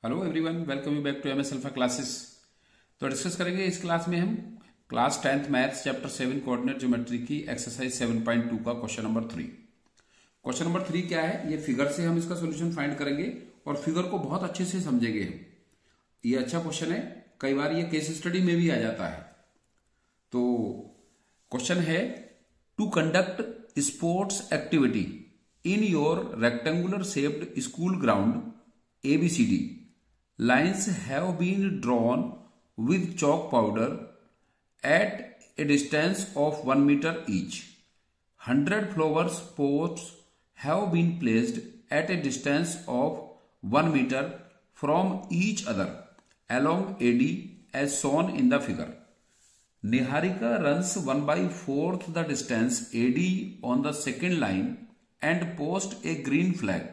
Hello everyone, welcome you back to MS alpha classes. तो discuss करेंगे इस class में हम class 10th maths chapter 7 coordinate geometry की एक्सरसाइज 7.2 का क्वेश्चन नंबर 3। क्वेश्चन नंबर 3 क्या है? ये फिगर से हम इसका सोल्यूशन फाइंड करेंगे और फिगर को बहुत अच्छे से समझेंगे हम। ये अच्छा क्वेश्चन है, कई बार ये केस स्टडी में भी आ जाता है। तो क्वेश्चन है, to conduct sports activity in your rectangular shaped school ground ABCD, lines have been drawn with chalk powder at a distance of 1 meter each. 100 flowers pots have been placed at a distance of 1 meter from each other along AD as shown in the figure. Niharika runs 1/4 the distance AD on the second line and posts a green flag.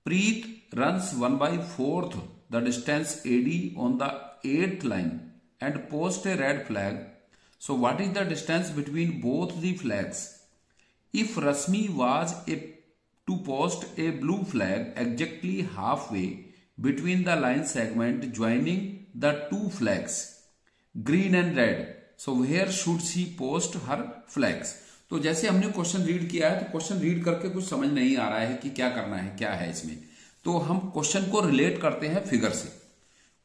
Preet runs 1/4 the distance AD on the 8th line and posts a red flag. So what is the distance between both the flags? If Rasmi was to post a blue flag exactly halfway between the line segment joining the two flags, green and red, so where should she post her flags? तो जैसे हमने question read किया है, तो question read करके कुछ समझ नहीं आ रहा है कि क्या करना है, क्या है इसमें। तो हम क्वेश्चन को रिलेट करते हैं फिगर से।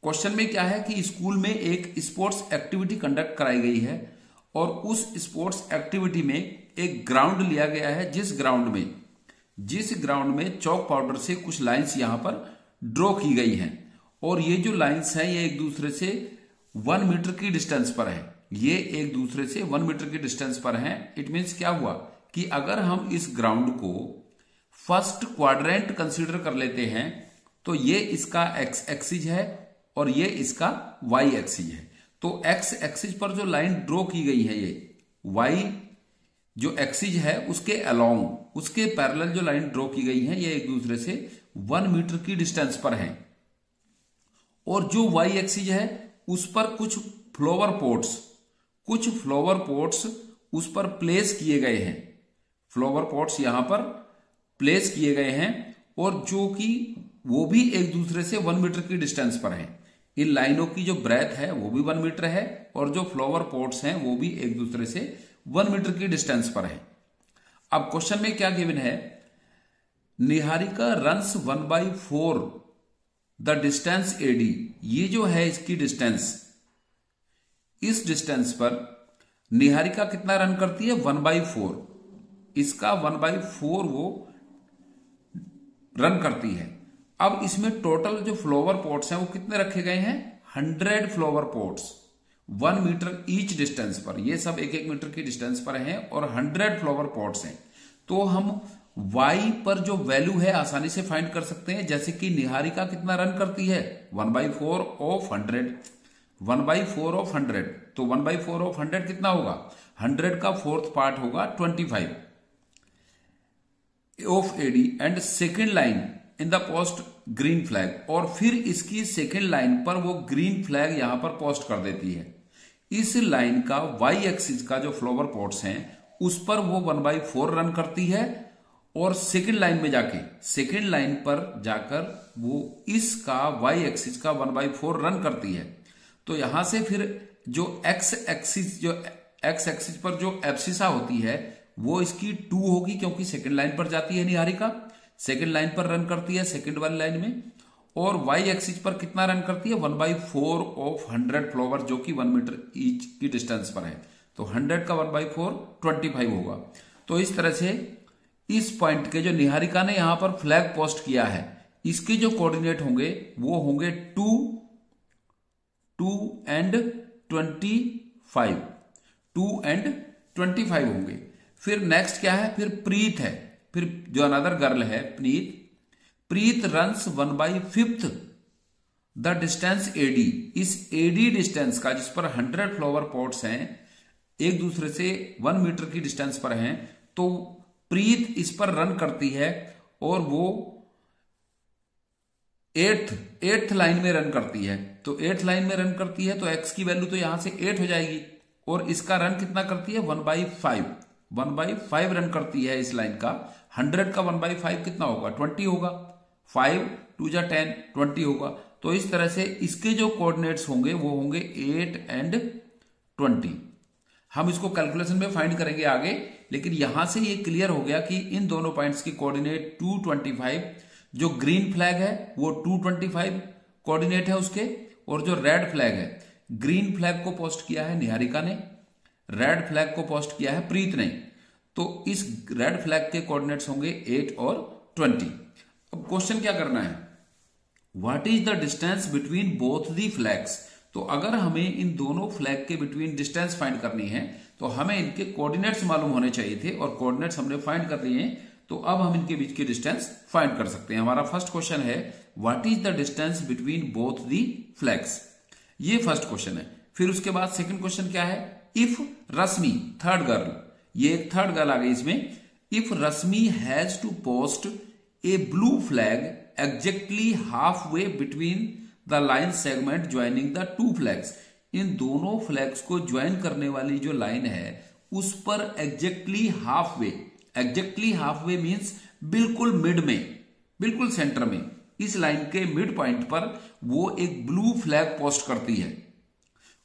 क्वेश्चन में क्या है कि स्कूल में एक स्पोर्ट्स एक्टिविटी कंडक्ट कराई गई है और उस स्पोर्ट्स एक्टिविटी में एक ग्राउंड लिया गया है, जिस ग्राउंड में चौक पाउडर से कुछ लाइंस यहां पर ड्रॉ की गई हैं और ये जो लाइंस हैं ये एक दूसरे से 1 मीटर की डिस्टेंस पर है। ये एक दूसरे से 1 मीटर की डिस्टेंस पर हैं। इट मीन्स क्या हुआ कि अगर हम इस ग्राउंड को फर्स्ट क्वाड्रेंट कंसीडर कर लेते हैं तो ये इसका एक्स एक्सिस है और ये इसका वाई एक्सिस है। तो एक्स एक्सिस पर जो लाइन ड्रॉ की गई है, ये वाई जो एक्सिस है उसके अलोंग, उसके पैरेलल जो लाइन ड्रॉ की गई है, ये एक दूसरे से 1 मीटर की डिस्टेंस पर है। और जो वाई एक्सिस है उस पर कुछ फ्लावर पॉट्स उस पर प्लेस किए गए हैं। फ्लावर पॉट्स यहां पर प्लेस किए गए हैं और जो कि वो भी एक दूसरे से 1 मीटर की डिस्टेंस पर हैं। इन लाइनों की जो ब्रेथ है वो भी 1 मीटर है और जो फ्लावर पॉट्स हैं वो भी एक दूसरे से 1 मीटर की डिस्टेंस पर है। अब क्वेश्चन में क्या गिवन है? Niharika runs 1/4 the distance AD। ये जो है इसकी डिस्टेंस, इस डिस्टेंस पर निहारिका कितना रन करती है? 1/4। इसका 1/4 वो रन करती है। अब इसमें टोटल जो फ्लावर पॉट्स हैं वो कितने रखे गए हैं? 100 flower pots 1 metre each distance पर। ये सब 1-1 मीटर की डिस्टेंस पर हैं और 100 फ्लावर पॉट्स हैं। तो हम y पर जो वैल्यू है आसानी से फाइंड कर सकते हैं। जैसे कि निहारिका कितना रन करती है? 1/4 ऑफ 100। 1/4 ऑफ 100, तो 1/4 ऑफ 100 कितना होगा? 100 का 4th पार्ट होगा 25 of AD and second line in the post green flag. और फिर इसकी सेकेंड लाइन पर वो ग्रीन फ्लैग यहां पर पोस्ट कर देती है। इस लाइन का वाई एक्सिस का जो फ्लावर पॉट्स हैं उस पर वो 1/4 रन करती है और सेकेंड लाइन पर जाकर वो इसका वाई एक्सिस का 1/4 रन करती है। तो यहां से फिर जो एक्स एक्सिस पर जो एब्सिसा होती है वो इसकी 2 होगी, क्योंकि सेकंड लाइन पर जाती है निहारिका, सेकंड लाइन पर रन करती है सेकंड वाली लाइन में। और वाई एक्सिस पर कितना रन करती है? 1/4 ऑफ 100 फ्लावर, जो कि 1 मीटर ईच की डिस्टेंस पर है। तो 100 का 1/4 25 होगा। तो इस तरह से इस पॉइंट के जो निहारिका ने यहां पर फ्लैग पोस्ट किया है, इसके जो कोऑर्डिनेट होंगे वो होंगे 2 एंड 25 होंगे। फिर नेक्स्ट क्या है? फिर प्रीत है, फिर जो अनदर गर्ल है प्रीत रन्स 1/5 द डिस्टेंस AD। इस AD डिस्टेंस का, जिस पर 100 फ्लावर पॉट्स हैं एक दूसरे से 1 मीटर की डिस्टेंस पर हैं, तो प्रीत इस पर रन करती है और वो 8th लाइन में रन करती है। तो 8th लाइन में रन करती है तो x की वैल्यू तो यहां से 8 हो जाएगी और इसका रन कितना करती है? 1/5 रन करती है इस लाइन का। 100 का 1/5 कितना होगा? 20 होगा। 5 2 जा 10, 20 होगा। तो इस तरह से इसके जो कोऑर्डिनेट्स होंगे वो होंगे 8 एंड 20। हम इसको कैलकुलेशन में फाइंड करेंगे आगे, लेकिन यहां से ये क्लियर हो गया कि इन दोनों पॉइंट्स की कोऑर्डिनेट 225, जो ग्रीन फ्लैग है वो 225 कोऑर्डिनेट है उसके, और जो रेड फ्लैग है, ग्रीन फ्लैग को पोस्ट किया है निहारिका ने, रेड फ्लैग को पोस्ट किया है प्रीत ने। तो इस रेड फ्लैग के कोऑर्डिनेट्स होंगे 8 और 20। अब क्वेश्चन क्या करना है, what is the distance between both the flags. तो अगर हमें इन दोनों फ्लैग के बिटवीन डिस्टेंस फाइंड करनी है तो हमें इनके कोऑर्डिनेट्स मालूम होने चाहिए थे, और कोऑर्डिनेट्स हमने फाइंड कर लिए हैं। तो अब हम इनके बीच की डिस्टेंस फाइंड कर सकते हैं। हमारा फर्स्ट क्वेश्चन है what is the distance between both the flags, ये फर्स्ट क्वेश्चन है। फिर उसके बाद सेकंड क्वेश्चन क्या है, इफ रश्मि, थर्ड गर्ल, ये एक थर्ड गर्ल आ गई इसमें, if Rashmi has to post a blue flag exactly half way between the line segment joining the two flags. इन दोनों फ्लैग्स को ज्वाइन करने वाली जो लाइन है उस पर एग्जैक्टली हाफ वे, एग्जैक्टली हाफ वे मीन्स बिल्कुल मिड में, बिल्कुल सेंटर में, इस लाइन के मिड पॉइंट पर वो एक ब्लू फ्लैग पोस्ट करती है,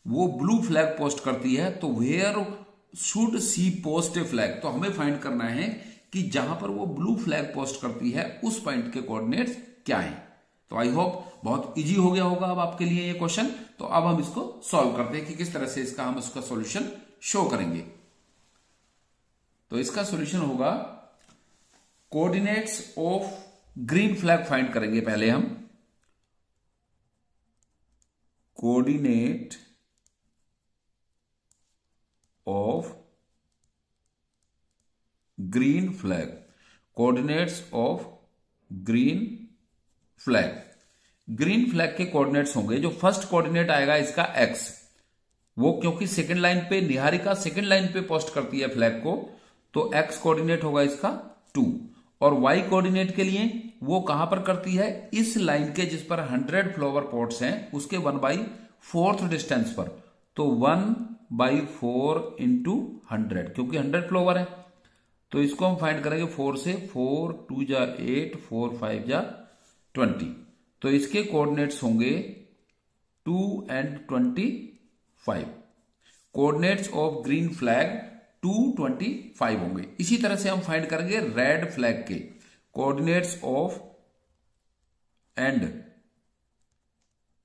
वो ब्लू फ्लैग पोस्ट करती है। तो where should she post a flag, तो हमें फाइंड करना है कि जहां पर वो ब्लू फ्लैग पोस्ट करती है उस पॉइंट के कोऑर्डिनेट्स क्या हैं। तो आई होप बहुत इजी हो गया होगा अब आपके लिए ये क्वेश्चन। तो अब हम इसको सॉल्व करते हैं कि किस तरह से इसका हम इसका सॉल्यूशन शो करेंगे। तो इसका सॉल्यूशन होगा, coordinates of green flag find करेंगे पहले हम, coordinate of green flag, coordinates of green flag. Green flag के कोऑर्डिनेट्स होंगे, जो फर्स्ट कोऑर्डिनेट आएगा इसका x, वो क्योंकि सेकंड लाइन पे निहारिका सेकंड लाइन पे पोस्ट करती है फ्लैग को, तो x कोऑर्डिनेट होगा इसका 2। और y कोऑर्डिनेट के लिए वो कहां पर करती है, इस लाइन के जिस पर 100 फ्लावर पॉट्स हैं उसके 1/4 डिस्टेंस पर। तो 1/4 इंटू 100, क्योंकि 100 फ्लावर है तो इसको हम फाइंड करेंगे 4 से, 4 2 जा 8, 4 5 जा 20। तो इसके कोऑर्डिनेट्स होंगे 2 and 25। Coordinates of green flag 225 होंगे। इसी तरह से हम फाइंड करेंगे रेड फ्लैग के coordinates of, and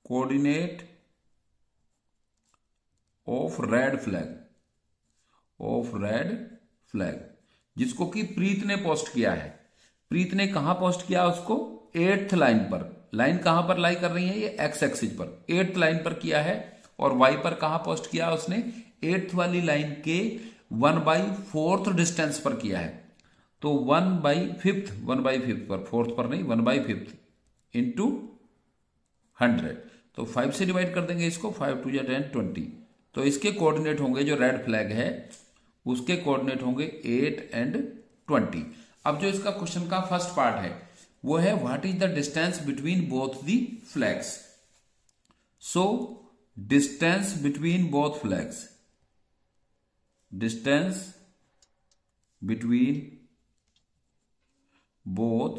coordinate of red flag, of red flag, जिसको कि प्रीत ने पोस्ट किया है। प्रीत ने कहां पोस्ट किया उसको, 8th लाइन पर। लाइन कहां पर लाई कर रही है, ये एक्स एक्सिस पर 8th लाइन पर किया है। और वाई पर कहां पोस्ट किया उसने, 8th वाली लाइन के 1/4 डिस्टेंस पर किया है। तो 1/5 पर, 4th पर नहीं, 1/5 इंटू 100। तो 5 से डिवाइड कर देंगे इसको, 5 2 10 20। तो इसके कोऑर्डिनेट होंगे, जो रेड फ्लैग है उसके कोऑर्डिनेट होंगे 8 एंड 20। अब जो इसका क्वेश्चन का फर्स्ट पार्ट है वो है what is the distance between both the flags. So distance between both flags, distance between both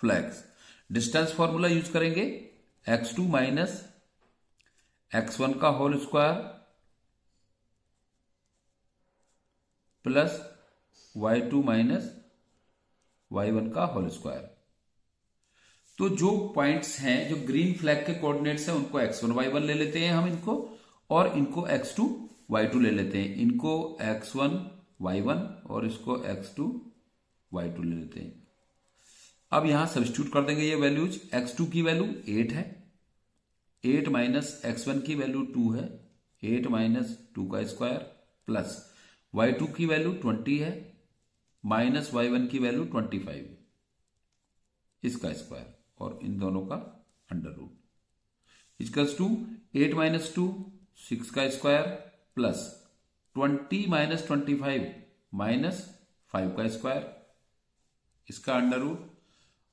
flags, distance formula use करेंगे x2 माइनस x1 का whole square plus y2 minus y1 का whole square. तो जो points हैं, जो green flag के coordinates हैं, उनको x1 y1 ले लेते हैं हम इनको, और इनको x2 y2 ले लेते हैं। इनको x1 y1 और इसको x2 y2 ले लेते हैं। अब यहां सब्स्टिट्यूट कर देंगे ये वैल्यूज। x2 की वैल्यू 8 है, 8 माइनस x1 की वैल्यू 2 है, 8 माइनस 2 का स्क्वायर, प्लस y2 की वैल्यू 20 है, माइनस y1 की वैल्यू 25, इसका स्क्वायर, और इन दोनों का under root equals to 8 minus 2 6 का स्क्वायर प्लस 20 माइनस 25 माइनस 5 का स्क्वायर, इसका अंडर रूट।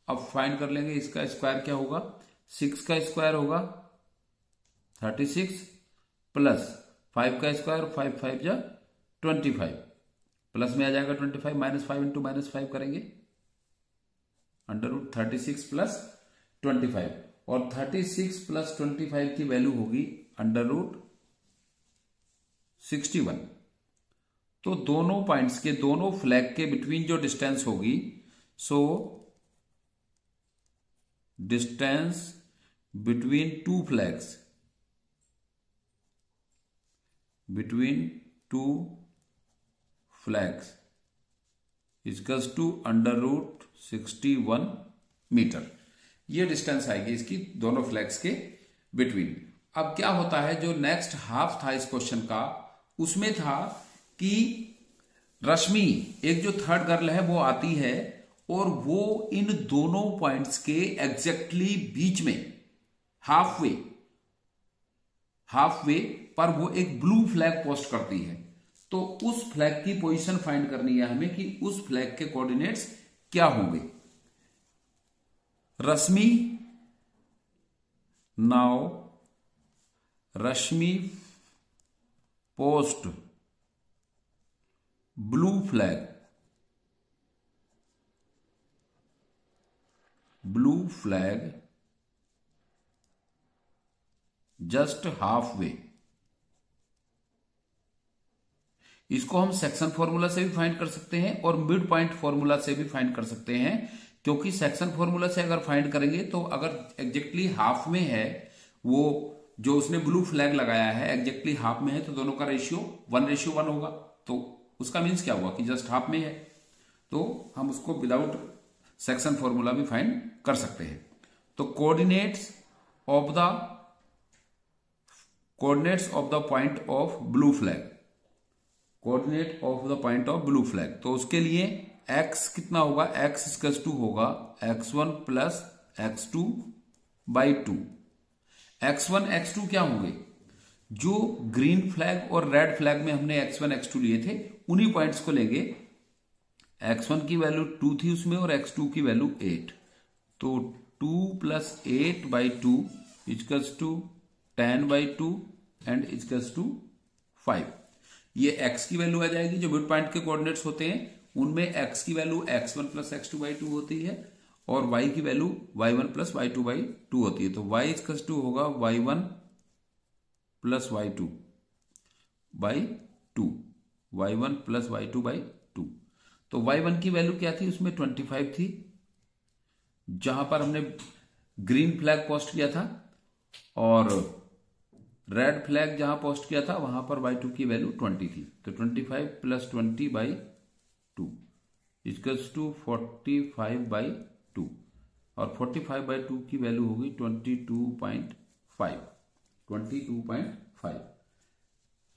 अब फाइंड कर लेंगे इसका स्क्वायर क्या होगा, 6 का स्क्वायर होगा 36 प्लस 5 का स्क्वायर, 5 5 जा 25, प्लस में आ जाएगा 25, माइनस 5 इंटू माइनस 5 करेंगे, अंडर रूट 36 प्लस 25 और 36 प्लस 25 की वैल्यू होगी √61। तो दोनों पॉइंट्स के, दोनों फ्लैग के बिटवीन जो डिस्टेंस होगी, so distance between two flags, between two flags equals to √61 metre. ये डिस्टेंस आएगी इसकी दोनों फ्लैग्स के बिटवीन। अब क्या होता है, जो नेक्स्ट हाफ था इस क्वेश्चन का, उसमें था कि रश्मि, एक जो थर्ड गर्ल है वो आती है और वो इन दोनों पॉइंट्स के एग्जैक्टली बीच में हाफ वे पर वो एक ब्लू फ्लैग पोस्ट करती है। तो उस फ्लैग की पोजीशन फाइंड करनी है हमें कि उस फ्लैग के कोऑर्डिनेट्स क्या होंगे। Rashmi, now Rashmi post blue flag just half way. इसको हम सेक्शन फॉर्मूला से भी फाइंड कर सकते हैं और मिड पॉइंट फॉर्मूला से भी फाइंड कर सकते हैं, क्योंकि सेक्शन फॉर्मूला से अगर फाइंड करेंगे तो अगर एग्जैक्टली हाफ में है, वो जो उसने ब्लू फ्लैग लगाया है एग्जैक्टली हाफ में है, तो दोनों का रेशियो 1:1 होगा। तो उसका मीन्स क्या हुआ कि जस्ट हाफ में है, तो हम उसको विदाउट सेक्शन फॉर्मूला भी फाइंड कर सकते हैं। तो coordinates of the point of blue flag, coordinate of the point of blue flag, तो उसके लिए x कितना होगा, x इक्वल्स टू होगा x1 plus x2/2। x1 x2 क्या होंगे, जो ग्रीन फ्लैग और रेड फ्लैग में हमने x1 x2 लिए थे उन्हीं पॉइंट्स को लेंगे। x1 की वैल्यू 2 थी उसमें और x2 की वैल्यू 8, तो 2 plus 8/2 equals to 10/2 and equals to 5। ये x की वैल्यू आ जाएगी, जो मिड पॉइंट के कोऑर्डिनेट्स होते हैं उनमें x की वैल्यू x1 प्लस x2/2 होती है और y की वैल्यू y1 प्लस y2/2 होती है। तो y इक्वल्स टू होगा y1 plus y2/2, y1 plus y2/2। तो y1 की वैल्यू क्या थी, उसमें 25 थी जहां पर हमने ग्रीन फ्लैग पोस्ट किया था, और रेड फ्लैग जहां पोस्ट किया था वहां पर y2 की वैल्यू 20 थी। तो 25 प्लस 20/2 इक्वल्स टू 45/2 और 45/2 की वैल्यू होगी 22.5।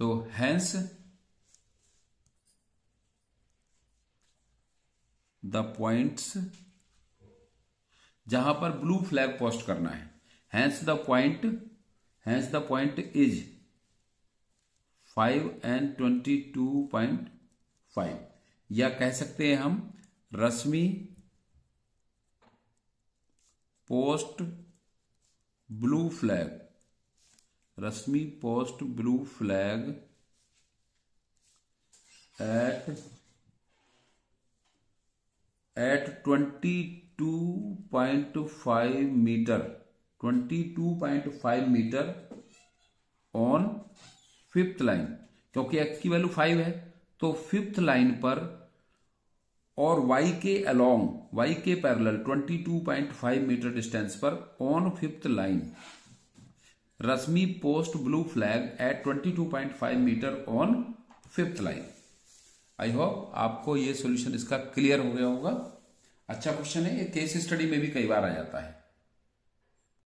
तो हेंस द पॉइंट्स जहां पर ब्लू फ्लैग पोस्ट करना है, hence the point is 5 and 22.5, या कह सकते हैं हम Rashmi post blue flag at 22.5 metre on fifth line, क्योंकि x की वैल्यू 5 है तो फिफ्थ लाइन पर और y के पैरेलल 22.5 मीटर डिस्टेंस पर on fifth line Rashmi post blue flag at 22.5 metre on fifth line. I hope आपको ये सॉल्यूशन इसका क्लियर हो गया होगा। अच्छा क्वेश्चन है, ये केस स्टडी में भी कई बार आ जाता है।